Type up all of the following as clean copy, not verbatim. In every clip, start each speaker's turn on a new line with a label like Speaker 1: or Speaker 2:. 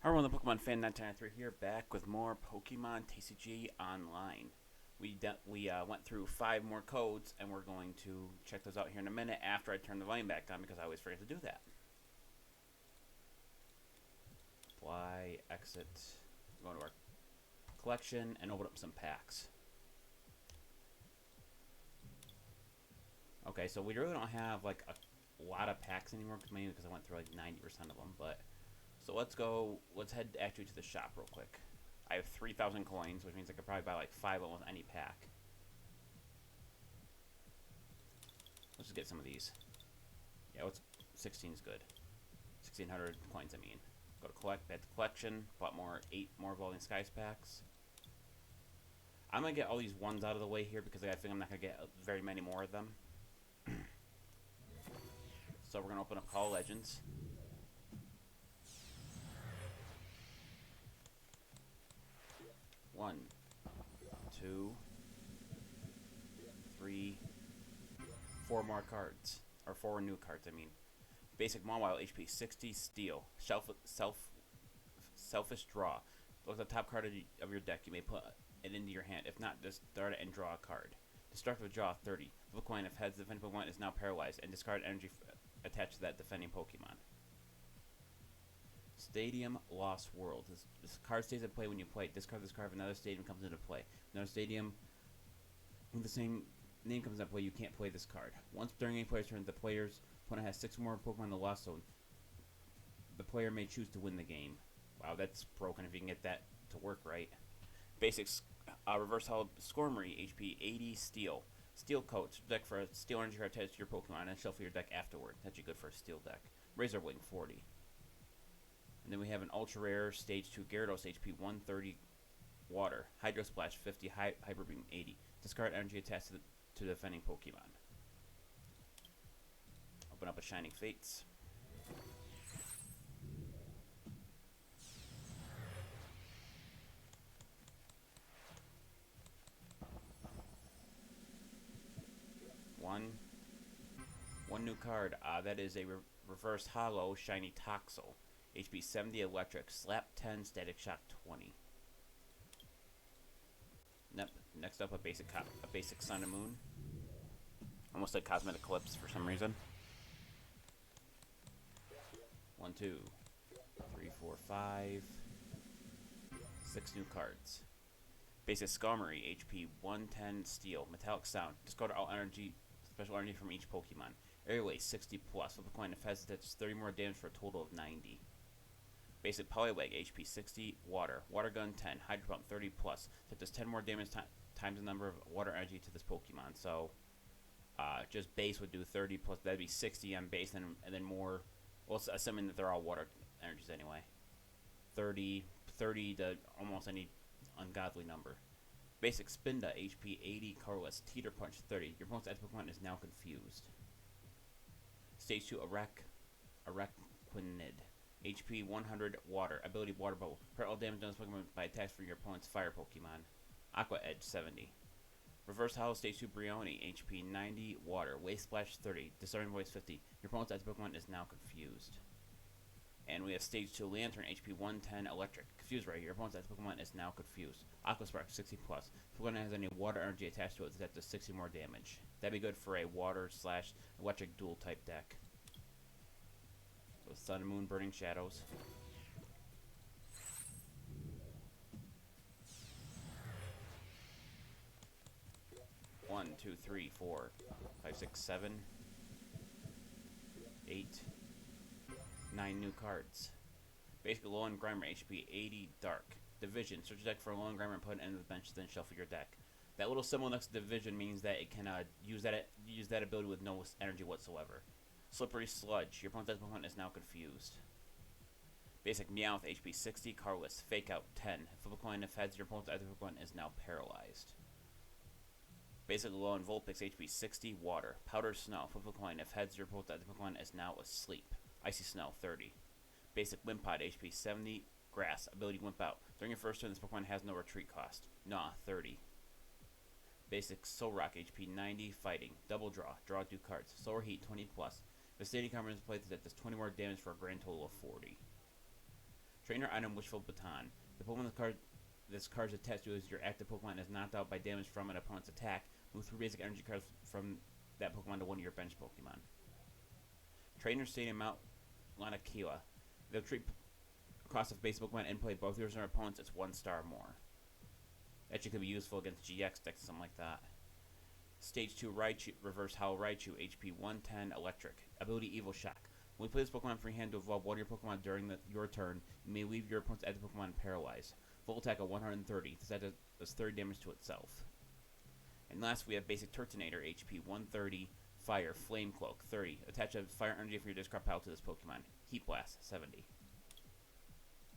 Speaker 1: Hi everyone, the Pokemon Fan 993 here, back with more Pokemon TCG Online. We went through 5 more codes, and we're going to check those out here in a minute after I turn the volume back on because I always forget to do that. Apply, exit, go to our collection, and open up some packs. Okay, so we really don't have like a lot of packs anymore, mainly because I went through like 90% of them, but so let's head actually to the shop real quick. I have 3,000 coins, which means I could probably buy like 5 almost any pack. Let's just get some of these. Yeah, what's 16 is good. 1,600 coins, I mean. Go to collect, add to collection, bought 8 more Evolving Skies packs. I'm gonna get all these ones out of the way here because I think I'm not gonna get very many more of them. So we're gonna open up Call Legends. One, two, three, 4 more cards. Or 4 new cards, I mean. Basic Mawile, HP 60, Steel. Selfish Draw. Look at the top card of your deck. You may put it into your hand. If not, discard it and draw a card. Destructive Draw, 30. Flip a coin. If heads, the defending Pokemon is now paralyzed, and discard energy attached to that defending Pokemon. Stadium Lost World. This card stays in play when you play it. Discard this card if another stadium comes into play. Another stadium with the same name comes into play, you can't play this card. Once during a player's turn, the player's opponent has 6 more Pokemon in the Lost Zone. The player may choose to win the game. Wow, that's broken if you can get that to work right. Basics, Reverse Hollow Scormery, HP 80, Steel. Steel Coat, deck for a Steel Energy card attached to your Pokemon, and shuffle your deck afterward. That's good for a Steel deck. Razor Wing, 40. And then we have an Ultra Rare Stage 2 Gyarados, HP 130, Water. Hydro Splash, 50, Hyper Beam, 80. Discard energy attached to the defending Pokemon. Open up a Shining Fates. One new card. That is a Reverse Hollow Shiny Toxel. HP 70 Electric. Slap 10, Static Shock 20. Next up, a basic Sun and Moon. Almost like Cosmetic Eclipse for some reason. 1, 2, 3, 4, 5. 6 new cards. Basic Skarmory, HP 110 Steel. Metallic Sound. Discard all energy, special energy from each Pokemon. Airway 60 plus. Flip a coin. If has that's 30 more damage for a total of 90. Basic Poliwag, HP 60, Water. Water Gun 10, Hydro Pump 30 plus. That does 10 more damage times the number of water energy to this Pokemon. So, just base would do 30 plus. That'd be 60 on base, and then more. Well, assuming that they're all water energies anyway. 30 to almost any ungodly number. Basic Spinda, HP 80, Colorless. Teeter Punch 30. Your opponent's active Pokemon is now confused. Stage 2, Araquanid. HP 100, Water. Ability Water Bubble. Hurt all damage done to this Pokemon by attacks from your opponent's fire Pokemon. Aqua Edge 70. Reverse Hollow Stage 2 Brioni. HP 90, Water. Waste Splash 30. Disarming Voice 50. Your opponent's active Pokemon is now confused. And we have Stage 2 Lantern, HP 110, Electric. Confused right here. Your opponent's active Pokemon is now confused. Aqua Spark 60 plus. If Pokemon has any water energy attached to it, that does 60 more damage. That'd be good for a water/electric dual type deck. With Sun and Moon, Burning Shadows. One, two, three, 4, 5, 6, 7, 8, 9 new cards. Basically, low end Grimer, HP 80, Dark. Division, search your deck for a low end Grimer and put it into the bench, then shuffle your deck. That little symbol next to Division means that it can use that ability with no energy whatsoever. Slippery Sludge, your opponent's Pokemon is now confused. Basic Meowth, HP 60, Carless. Fake Out 10. Flip a coin if heads, your opponent's active Pokemon is now paralyzed. Basic Low Vulpix, HP 60, Water. Powder Snow. Flip a coin if heads, your opponent's active Pokemon is now asleep. Icy Snow 30. Basic Wimpod, HP 70, Grass. Ability Wimp Out. During your first turn, this Pokemon has no retreat cost. Nah 30. Basic Solrock, HP 90, Fighting. Double Draw. Draw 2 cards. Solar Heat 20 plus. If a Stadium Combat is played, that does 20 more damage for a grand total of 40. Trainer item Wishful Baton. The Pokemon this card is attached to is your active Pokemon is knocked out by damage from an opponent's attack. Move 3 basic energy cards from that Pokemon to one of your bench Pokemon. Trainer Stadium Mount Lanakiwa. They'll treat cost of basic Pokemon and play both yours and your opponents. It's 1 star more. Actually could be useful against GX decks, something like that. Stage 2 Raichu, Reverse Howl Raichu, HP 110, Electric. Ability Evil Shock. When you play this Pokemon from your hand to evolve one of your Pokemon during your turn, you may leave your opponent's active Pokemon paralyzed. Full attack of 130. This does 30 damage to itself. And last, we have Basic Turtonator, HP 130, Fire, Flame Cloak, 30. Attach a fire energy from your discard pile to this Pokemon. Heat Blast, 70.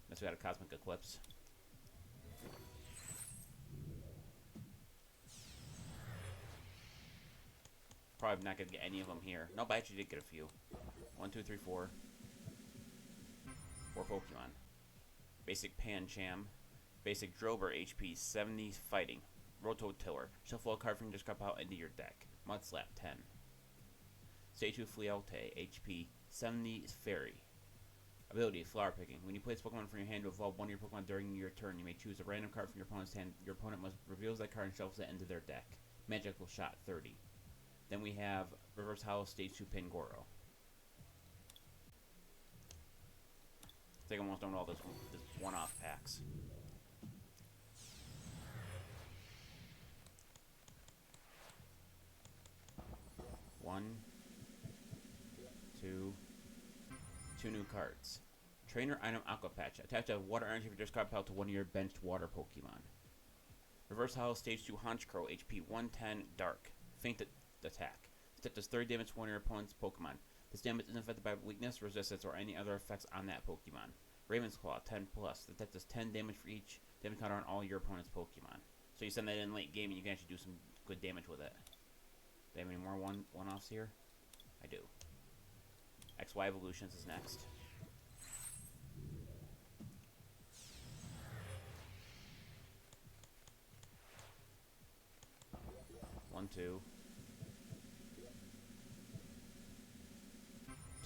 Speaker 1: Next, we got a Cosmic Eclipse. Probably not going to get any of them here. Nope, I actually did get a few. 1, 2, 3, 4. 4 Pokemon. Basic Pancham. Basic Drober, HP 70, Fighting. Rototiller. Shuffle a card from your discard pile into your deck. Mudslap, 10. Stage 2 Flealte, HP 70, Fairy. Ability, Flower Picking. When you play this Pokemon from your hand to evolve one of your Pokemon during your turn, you may choose a random card from your opponent's hand. Your opponent must reveal that card and shuffles it into their deck. Magical Shot, 30. Then we have Reverse Howl Stage 2 Pangoro. I think I'm almost done with all this one-off packs. One, two new cards. Trainer item Aqua Patch. Attach a water energy from your discard pile to one of your benched water Pokemon. Reverse Howl Stage 2 Honchkrow, HP 110, Dark. Faint attack. This does 30 damage to one of your opponent's Pokemon. This damage is affected by weakness, resistance, or any other effects on that Pokemon. Raven's Claw, 10 plus. This does 10 damage for each damage counter on all your opponent's Pokemon. So you send that in late game and you can actually do some good damage with it. Do I have any more one-offs here? I do. XY Evolutions is next. One, two.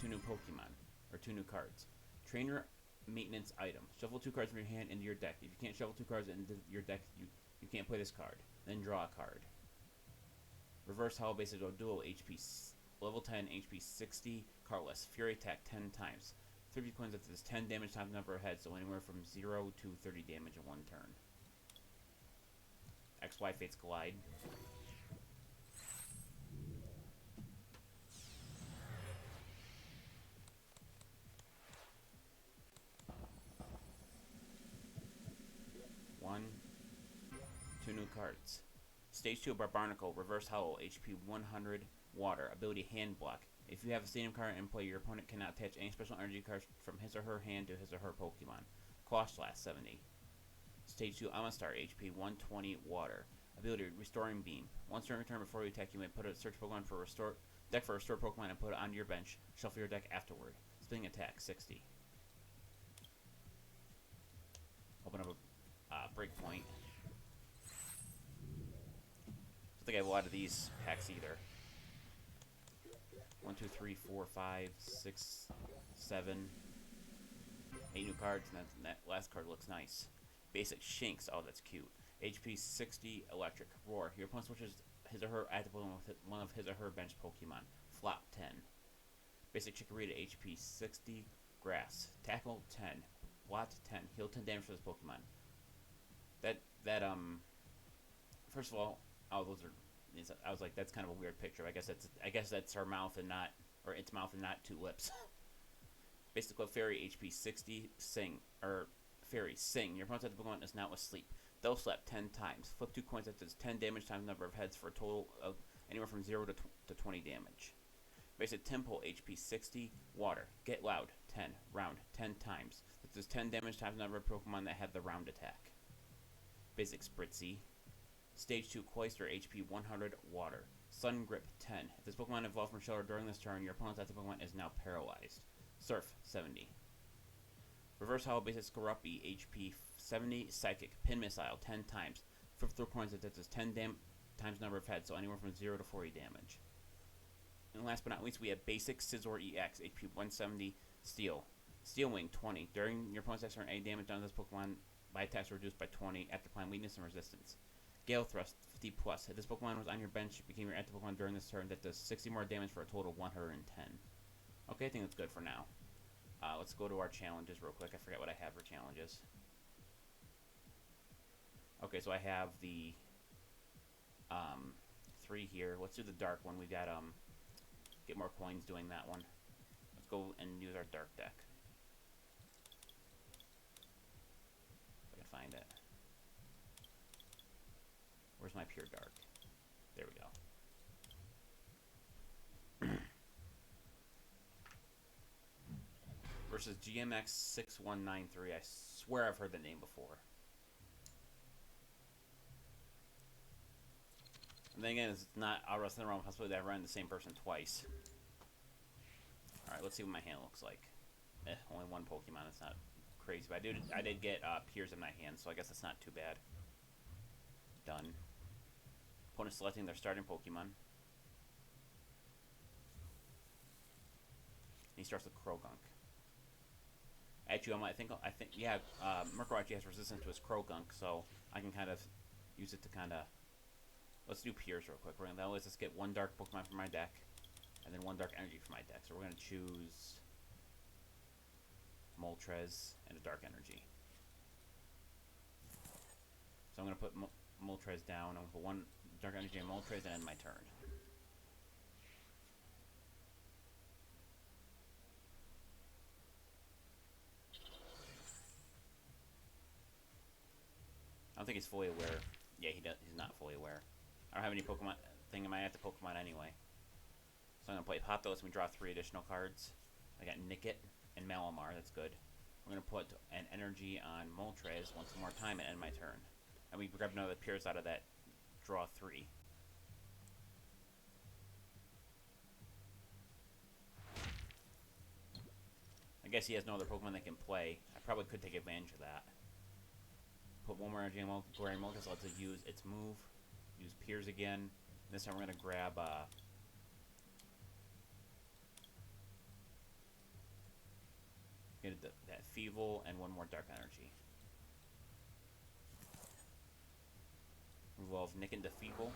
Speaker 1: 2 new Pokemon, or 2 new cards. Trainer Maintenance Item. Shuffle 2 cards from your hand into your deck. If you can't shuffle 2 cards into your deck, you can't play this card. Then draw a card. Reverse Howl Basic Dual, HP level 10, HP 60, Carless. Fury Attack 10 times. 30 coins that does 10 damage times the number of heads, so anywhere from 0 to 30 damage in one turn. XY Fates Collide. One, 2 new cards. Stage 2 Barbarnacle, Reverse Howl, HP 100, Water. Ability Hand Block. If you have a stadium card in play, your opponent cannot attach any special energy cards from his or her hand to his or her Pokemon. Claw Slash, 70. Stage 2 Amistar, HP 120, Water. Ability Restoring Beam. Once during your turn before you attack, you may put a search Pokemon for deck for a restored Pokemon and put it onto your bench. Shuffle your deck afterward. Spinning Attack, 60. Open up a Breakpoint. I don't think I have a lot of these packs either. 1, 2, 3, 4, 5, 6, 7, 8 new cards, and that last card looks nice. Basic Shinx, oh that's cute. HP 60, Electric. Roar. Your opponent switches his or her active Pokemon with one of his or her bench Pokemon. Flop 10. Basic Chikorita, HP 60, Grass. Tackle 10. Blot 10. Heal 10 damage for this Pokemon. First of all, I was like, that's kind of a weird picture. I guess that's her mouth and not, or its mouth and not 2 lips. Basic Fairy, HP 60, Fairy, Sing. Your opponent's Pokemon is now asleep. They'll slap 10 times. Flip 2 coins that does 10 damage times number of heads for a total of anywhere from 0 to 20 damage. Basic Temple, HP 60, Water. Get Loud, 10. Round, 10 times. That does 10 damage times number of Pokemon that have the round attack. Basic Spritzy. Stage 2 Cloyster, HP 100, Water. Sun Grip, 10. If this Pokemon evolves from Shelter during this turn, your opponent's active Pokemon is now paralyzed. Surf, 70. Reverse Howl Basic Skorupi, HP 70, Psychic. Pin Missile, 10 times. Flip through coins that does 10 times number of heads, so anywhere from 0 to 40 damage. And last but not least, we have Basic Scizor EX, HP 170, Steel. Steel Wing, 20. During your opponent's turn, any damage done to this Pokemon by attacks are reduced by 20 after applying weakness and resistance. Gale Thrust, 50 plus. If this Pokemon was on your bench, it became your active Pokemon during this turn, that does 60 more damage for a total of 110. Okay, I think that's good for now. Let's go to our challenges real quick. I forget what I have for challenges. Okay, so I have the 3 here. Let's do the dark one. We got get more coins doing that one. Let's go and use our dark deck. If I can find it. Where's my pure dark? There we go. Versus GMX6193. I swear I've heard the name before. And then again, it's not out of the wrong possibility that I run the same person twice. Alright, let's see what my hand looks like. Only one Pokemon, it's not crazy. But I did get Piers in my hand, so I guess that's not too bad. Done. Opponent selecting their starting Pokemon. He starts with Croagunk. Actually, I think, yeah, Murkrow actually has resistance to his Croagunk, so I can kind of use it to kind of. Let's do Piers real quick. We're gonna let's just get one dark Pokemon from my deck, and then one dark energy from my deck. So we're gonna choose Moltres and a dark energy. So I'm gonna put Moltres down. I'm gonna put one dark energy and Moltres and end my turn. I don't think he's fully aware. Yeah, he's not fully aware. I don't have any Pokemon thing in my active Pokemon anyway. So I'm going to play Popdos and we draw 3 additional cards. I got Nickit and Malamar, that's good. We're going to put an energy on Moltres once more time and end my turn. And we grab another Piers out of that draw 3. I guess he has no other Pokemon that can play. I probably could take advantage of that. Put one more energy on Moltres, lets it use its move. Use Piers again. This time we're going to grab get that Feeble and one more dark energy. Evolve Nick into Feeble.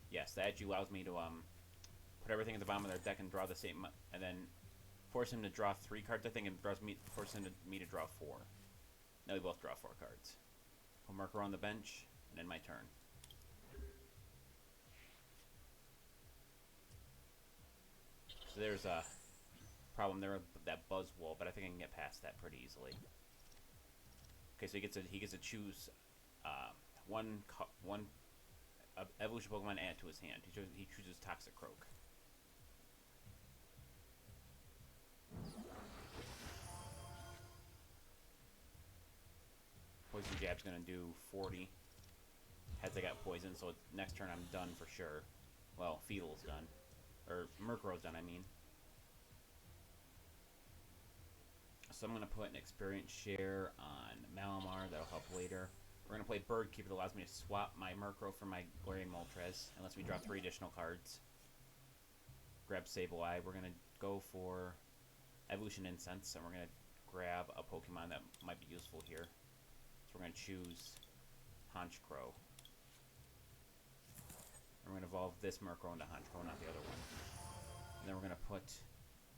Speaker 1: Yes, that actually allows me to put everything at the bottom of their deck and draw the same, and then force him to draw 3 cards, I think, and force me to draw 4. Now we both draw 4 cards. Put Murkrow on the bench, and end my turn. So there's a problem there with that Buzzwole, but I think I can get past that pretty easily. Okay, so he gets to choose one evolution Pokemon to add to his hand. He chooses Toxic Croak. Poison Jab's gonna do 40. Heads I got poison, so next turn I'm done for sure. Well, Feeble's done. Or Murkrow's done, I mean. So I'm gonna put an experience share on Malamar, that'll help later. We're gonna play Bird Keeper that allows me to swap my Murkrow for my Glorian Moltres, and lets me draw 3 additional cards. Grab Sableye. We're gonna go for Evolution Incense, and we're gonna grab a Pokemon that might be useful here. So we're going to choose Honchkrow. And we're going to evolve this Murkrow into Honchkrow, not the other one. And then we're going to put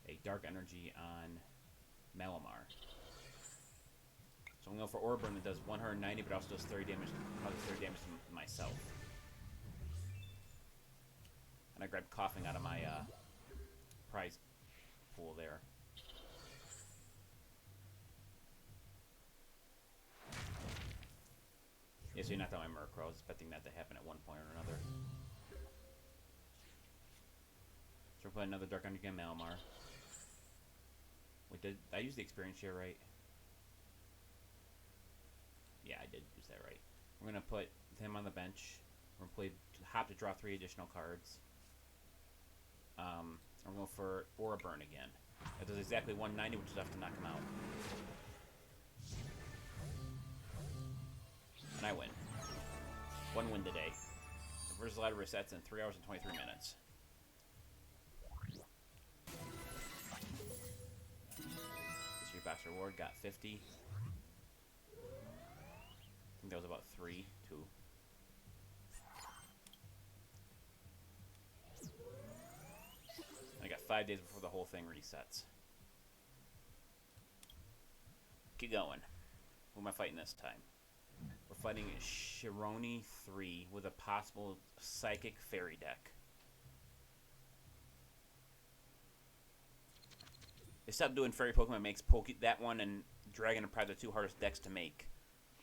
Speaker 1: a Dark Energy on Malamar. So I'm going to go for Orburn that does 190, but also does 30 damage, causes 30 damage to myself. And I grabbed Coughing out of my prize pool there. Yeah, so you knocked out my Murkrow. I was expecting that to happen at one point or another. So we'll put another Dark Energy on Malamar. Wait, did I use the experience share right? Yeah, I did use that right. We're going to put him on the bench. We're going to play Hop to draw 3 additional cards. We're going for Aura Burn again. That does exactly 190, which is enough to knock him out. And I win. 1 win today. The Versatile resets in 3 hours and 23 minutes. Boss reward. Got 50. I think that was about 3, 2. I got 5 days before the whole thing resets. Keep going. Who am I fighting this time? We're fighting Shironi 3 with a possible Psychic Fairy deck. They stopped doing Fairy Pokemon, makes that one and Dragon are probably the 2 hardest decks to make.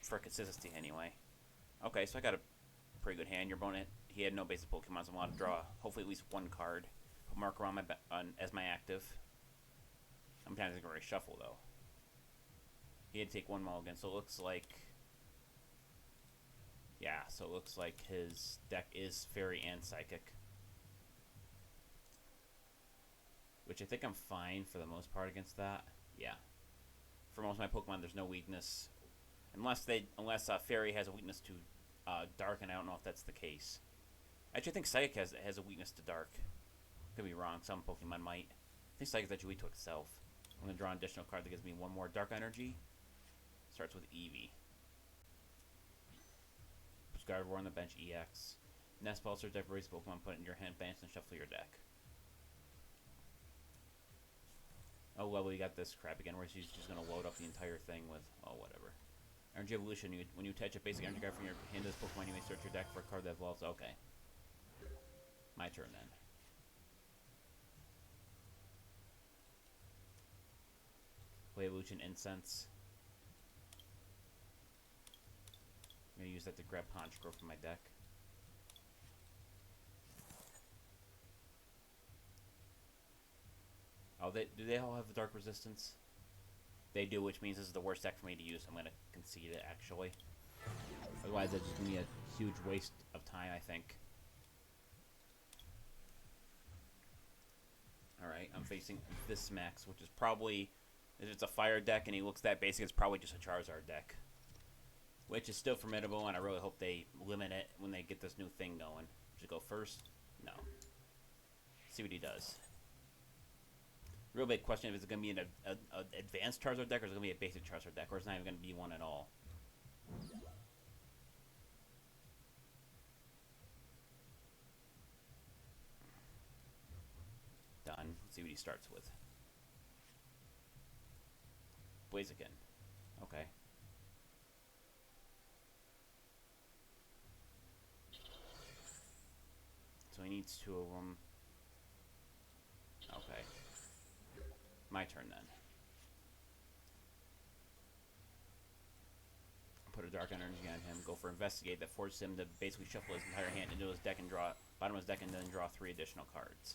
Speaker 1: For consistency, anyway. Okay, so I got a pretty good hand. Your opponent, he had no basic Pokemon, so I'm going to draw hopefully at least 1 card. Put marker on as my active. Sometimes I can reshuffle, though. He had to take 1 mulligan, so it looks like... Yeah, so it looks like his deck is Fairy and Psychic. Which I think I'm fine for the most part against that. Yeah. For most of my Pokemon, there's no weakness. Unless Fairy has a weakness to Dark, and I don't know if that's the case. Actually, I think Psychic has a weakness to Dark. Could be wrong. Some Pokemon might. I think Psychic is actually weak to itself. I'm going to draw an additional card that gives me 1 more Dark Energy. Starts with Eevee. Puts Gardevoir on the bench, EX. Nest Ball, search every Pokemon, put it in your hand, bench, and shuffle your deck. Oh, well, we got this crap again, where she's just going to load up the entire thing with, oh, whatever. Energy Evolution, when you attach a basic energy card from your hand to this Pokemon, you may search your deck for a card that evolves. Okay. My turn, then. Play Evolution Incense. I'm going to use that to grab Honchkrow from my deck. Oh, do they all have the Dark Resistance? They do, which means this is the worst deck for me to use. I'm going to concede it, actually. Otherwise, it's just going to be a huge waste of time, I think. Alright, I'm facing this Max, which is probably... If it's a fire deck and he looks that basic, it's probably just a Charizard deck. Which is still formidable, and I really hope they limit it when they get this new thing going. Should I go first? No. See what he does. Real big question is it going to be an advanced Charizard deck, or is it going to be a basic Charizard deck, or is it not even going to be one at all? Done. Let's see what he starts with. Blaziken. Okay. So he needs 2 of them. Okay. My turn, then. Put a Dark Energy on him. Go for Investigate. That forces him to basically shuffle his entire hand into his deck and draw bottom of his deck and then draw 3 additional cards.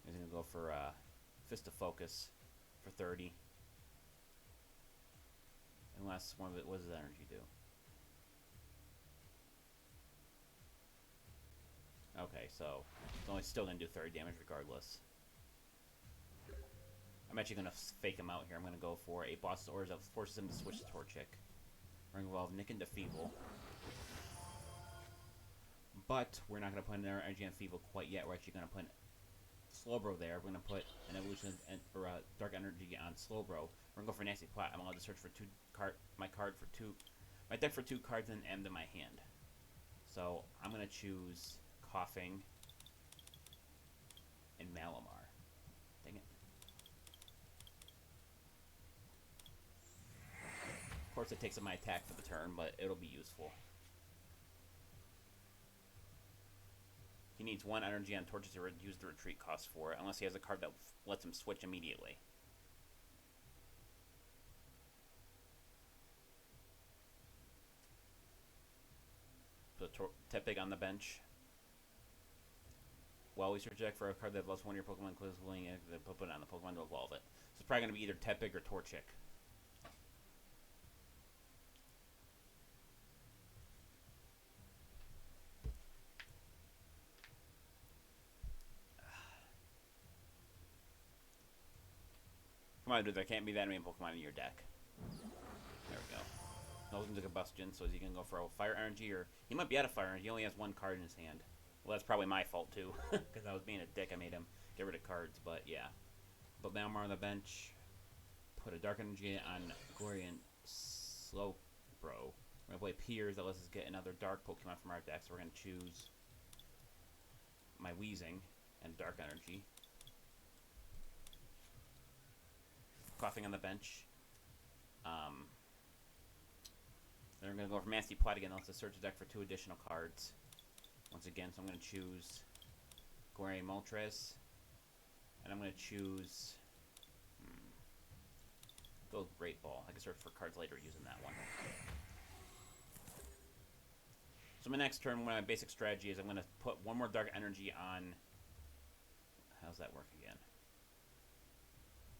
Speaker 1: He's going to go for Fist of Focus for 30. Unless one of it, what does energy do? Okay, so it's only still going to do 30 damage regardless. I'm actually going to fake him out here. I'm going to go for a Boss's Orders that forces him to switch to Torchic. We're going to involve Nick into Feeble. But we're not going to put an energy on Feeble quite yet. We're actually going to put Slowbro there. We're going to put an evolution or Dark Energy on Slowbro. We're going to go for Nasty Plot. I'm allowed to search for my deck for 2 cards and M to my hand. So I'm going to choose Coughing and Malamar. Dang it. Of course it takes up my attack for the turn, but it'll be useful. He needs 1 energy on Torches to use the retreat cost for it, unless he has a card that lets him switch immediately. Put Tepig on the bench. While we search deck for a card that loves 1 of your Pokemon, includes willing to put it on the Pokemon to evolve it. So it's probably going to be either Tepig or Torchic. Come on, dude, there can't be that many Pokemon in your deck. There we go. Nose into Combustion, so he can go for a Fire Energy, or he might be out of Fire Energy. He only has 1 card in his hand. Well, that's probably my fault too, because I was being a dick. I made him get rid of cards, but yeah. But Malmar on the bench. Put a Dark Energy on Glorian Slowbro. We're gonna play Piers that lets us get another Dark Pokemon from our deck. So we're gonna choose my Weezing and Dark Energy. Coughing on the bench. Then we're gonna go for Nasty Plot again. Let's search the deck for 2 additional cards. Once again, so I'm gonna choose Glorian Moltres, and I'm gonna choose. Go with Great Ball. I can search for cards later using that one. So my next turn, my basic strategy is I'm going to put 1 more Dark Energy on... How's that work again?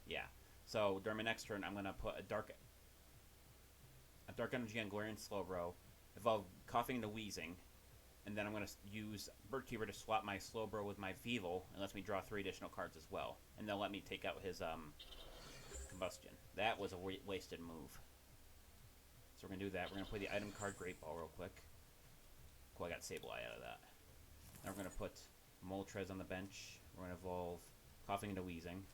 Speaker 1: Yeah. So during my next turn, I'm going to put a Dark Energy on Glorian Slowbro, evolve Coughing into Weezing, and then I'm going to use Birdkeeper to swap my Slowbro with my Weevil, and lets me draw 3 additional cards as well. And they'll let me take out his Combustion. That was a wasted move. So we're going to do that. We're going to play the item card Great Ball real quick. Cool, I got Sableye out of that. Now we're going to put Moltres on the bench. We're going to evolve Coughing into Weezing.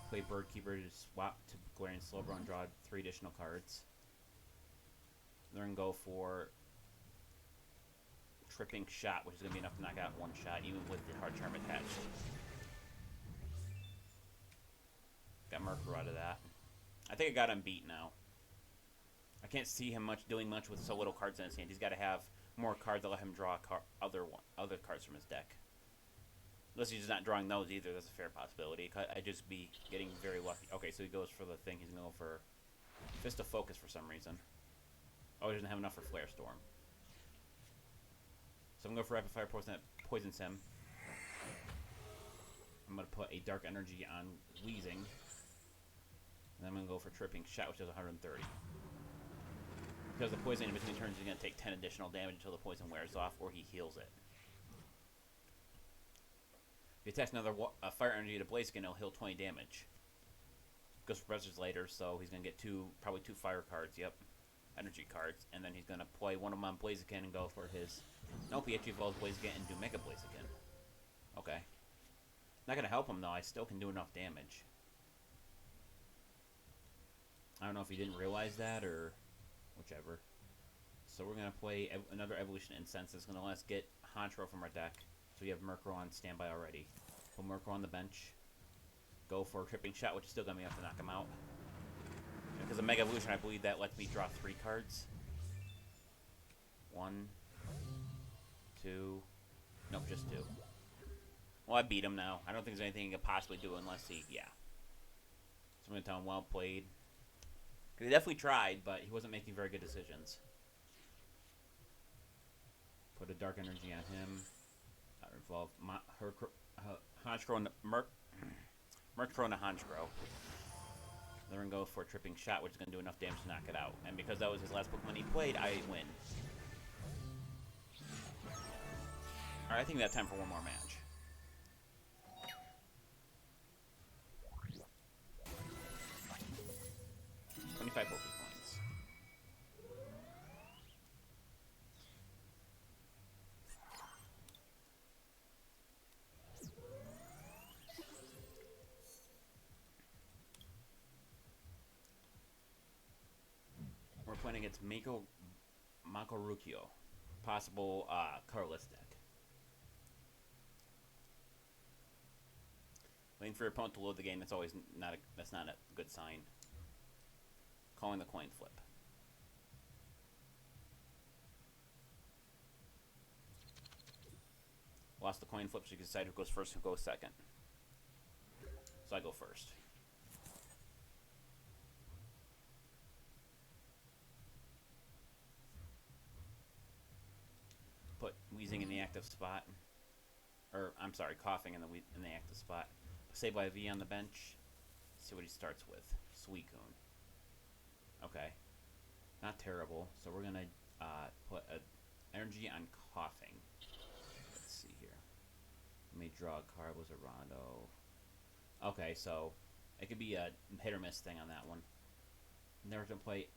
Speaker 1: Play Birdkeeper to swap to Glorian Slowbro and draw 3 additional cards. Then we're going to go for Tripping Shot, which is going to be enough to knock out 1 shot, even with the Hard Charm attached. Got Murkrow out of that. I think I got him beat now. I can't see him doing much with so little cards in his hand. He's got to have more cards that let him draw other cards from his deck. Unless he's just not drawing those either. That's a fair possibility. I'd just be getting very lucky. Okay, so he goes for the thing. He's going to go for Fist of Focus for some reason. Oh, he doesn't have enough for Flare Storm. So I'm going to go for Rapid Fire Poison that poisons him. I'm going to put a Dark Energy on Weezing. And I'm going to go for Tripping Shot, which does 130. Because the poison in between turns is going to take 10 additional damage until the poison wears off, or he heals it. If he attacks another Fire Energy to Blaziken, he'll heal 20 damage. Goes for Professor's later, so he's going to get probably two Fire cards, yep. Energy cards. And then he's going to play one of them on Blaziken and go for his... Nope, he actually evolves Blaziken and do Mega Blaziken. Okay. Not going to help him, though. I still can do enough damage. I don't know if he didn't realize that or whichever. So we're going to play another Evolution Incense. It's going to let us get Honchkrow from our deck. So we have Murkrow on standby already. Put Murkrow on the bench. Go for a Tripping Shot, which is still going to be enough to knock him out. Because of Mega Evolution, I believe that lets me draw 3 cards. 1, 2... Nope, just 2. Well, I beat him now. I don't think there's anything he could possibly do unless he... Yeah. So I'm going to tell him, well played. He definitely tried, but he wasn't making very good decisions. Put a Dark Energy on him. Evolve Honchkrow into Murkrow into Honchkrow. Then we're going to go for a Tripping Shot, which is going to do enough damage to knock it out. And because that was his last Pokemon he played, I win. Alright, I think we have time for one more match. $25 Pokepoints. We're playing against Makorukyo. Possible colorless deck. Waiting for your opponent to load the game, that's always that's not a good sign. Calling the coin flip. Lost the coin flip, so you can decide who goes first and who goes second. So I go first. Put Weezing in the active spot. Or, I'm sorry, Coughing in the active spot. Sableye V on the bench. See what he starts with. Suicune. Okay. Not terrible. So we're going to put an energy on Coughing. Let's see here. Let me draw a card. Was it Rondo? Okay, so it could be a hit or miss thing on that one. Never going to play...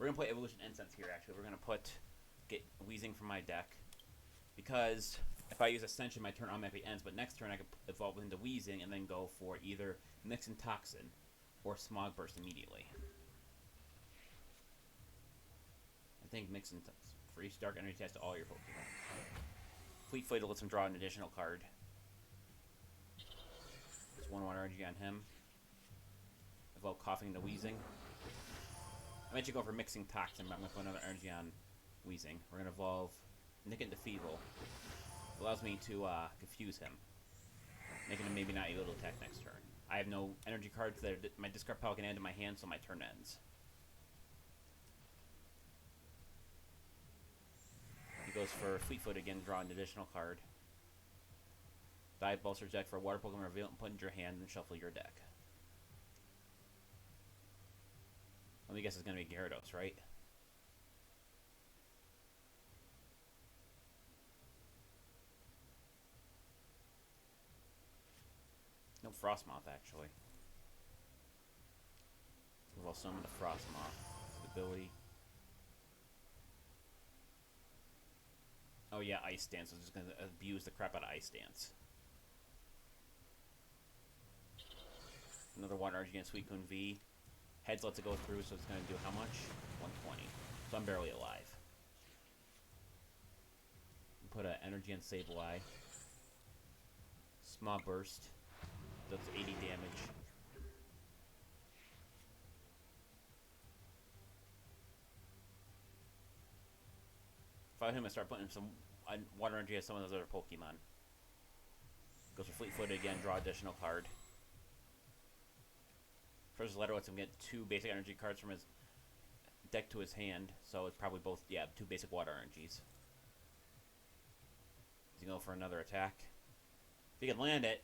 Speaker 1: We're going to play Evolution Incense here, actually. We're going to get Weezing from my deck. Because if I use Ascension, my turn automatically ends. But next turn, I can evolve into Weezing and then go for either Mix and Toxin or Smog Burst immediately. I think Mix and for each Dark Energy test to all your Pokemon. Fleet Footed lets him draw an additional card. Just 1 Water Energy on him. Evolve Coughing into Weezing. I meant to go for Mixing Toxin, but I'm going to put another energy on Weezing. We're going to evolve Nick into Feeble. Allows me to confuse him, making him maybe not able to attack next turn. I have no energy cards that my discard pile can add to my hand, so my turn ends. He goes for Fleetfoot again, draw an additional card. Dive Bolster deck for a Water Pokemon, reveal it and put it in your hand, and shuffle your deck. Let me guess it's going to be Gyarados, right? No, Frostmoth, actually. We'll summon the Frostmoth. Ability. Oh yeah, Ice Dance. I'm just going to abuse the crap out of Ice Dance. Another Water Energy against Suicune V. Heads lets it go through, so it's going to do how much? 120. So I'm barely alive. Put an energy on Sableye. Small Burst. Does 80 damage. If I hit him, I start putting some Water Energy as some of those other Pokemon. Goes for Fleet Footed again, draw additional card. First letter lets him get 2 basic energy cards from his deck to his hand, so it's probably both, yeah, 2 basic Water Energies. He's going to go for another attack. If he can land it,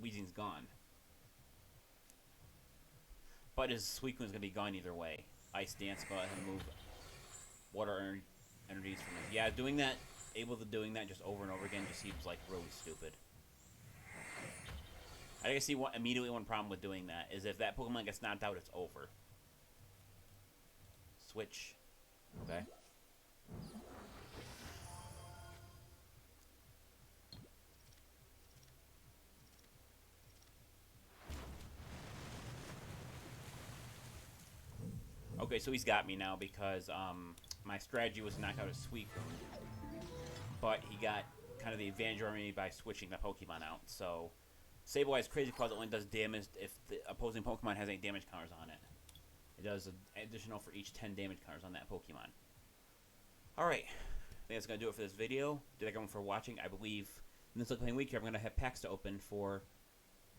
Speaker 1: Weezing's gone. But his Suicune's going to be gone either way. Ice Dance, go ahead and move Water Energies from his... Yeah, doing that, doing that just over and over again just seems like really stupid. I think I see immediately one problem with doing that is if that Pokemon gets knocked out, it's over. Switch. Okay. Okay, so he's got me now because my strategy was to knock out his Suicune. But he got kind of the advantage over me by switching the Pokemon out, so... Sableye's Crazy Claws only does damage if the opposing Pokemon has any damage counters on it. It does an additional for each 10 damage counters on that Pokemon. Alright, I think that's going to do it for this video. Thank everyone for watching. I believe in this upcoming week here, I'm going to have packs to open for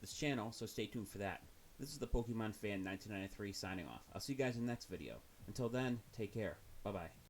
Speaker 1: this channel, so stay tuned for that. This is the Pokemon Fan 1993 signing off. I'll see you guys in the next video. Until then, take care. Bye-bye.